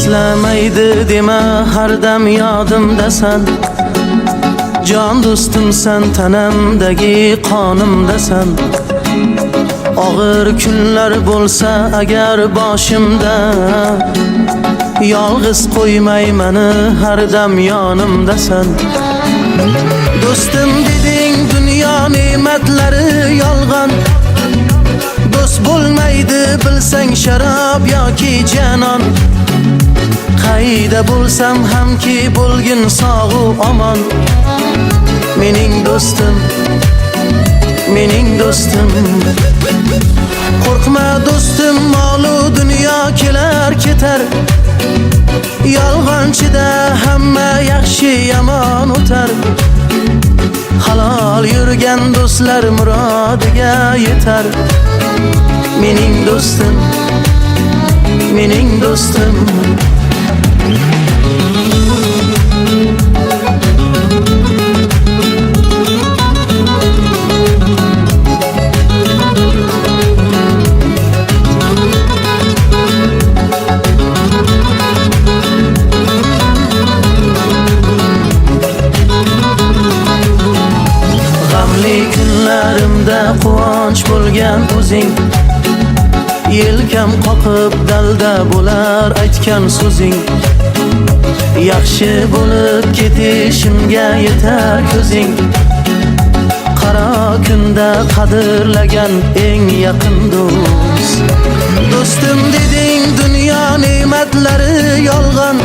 eslamaydi dema, har dam yodimdasan. Jon do'stimsan, tanamdagi qonimdasan. Og'ir kunlar bo'lsa agar boshimda, yolg'iz qo'ymay meni har dam yonimdasan. Do'stim deding, dunyo ne'matlari yolg'on. Do'st bo'lmaydi bilsang sharob yoki janon. Qayda bo'lsam hamki bo'lgin sog'u omon. Mening do'stim, mening do'stim. Qo'rqma do'stim, molu dunyo kelar ketar. Yolg'onchida hamma yaxshi yomon o'tar. Halol yurgan do'stlar murodiga yetar. Mening do'stim, mening do'stim. G'amli kunlarimda quvonch bo'lgan o'zing. Yelkam qoqib dalda bo'lar aytgan so'zing. Yaxshi bo'lib ketishimga yetar ko'zing. Qaro kunda qadrlagan eng yaqin do'st. Do'stim deding, dunyo ne'matlari yolg'on.